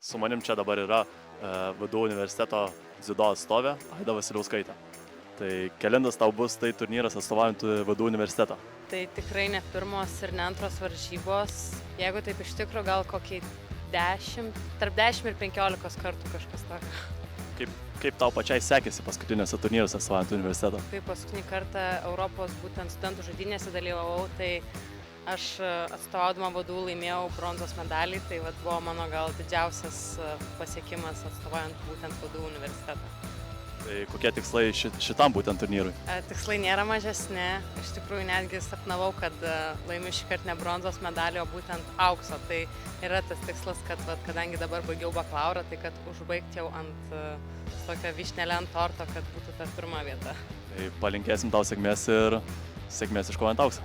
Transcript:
Su manim čia dabar yra VDU universiteto dziudo atstovė Aida Vasiliauskaitė. Tai kelintas tau bus tai turnyras atstovaujant VDU universitetą? Tai tikrai ne pirmos ir ne antros varžybos. Jeigu taip iš tikrųjų, gal kokį 10, tarp 10 ir 15 kartų kažkas tokio. Kaip tau pačiai sekėsi paskutinėse turnyruose atstovaujant universitetą? Kai paskutinį kartą Europos būtent studentų žaidynėse dalyvavau, tai aš atstovaudama VDU laimėjau bronzos medalį, tai buvo mano gal didžiausias pasiekimas atstovaujant būtent VDU universitetą. Tai kokie tikslai šitam būtent turnyrui? Tikslai nėra mažesni, iš tikrųjų netgi sapnavau, kad laimiu šį kartą ne bronzos medalį, o būtent aukso. Tai yra tas tikslas, kad kadangi dabar baigiau bakalaurą, tai kad užbaigti jau ant tokio vyšnelę ant torto, kad būtų ta pirma vieta. Tai palinkėsim tau sėkmės ir sėkmės iškovojant auksą.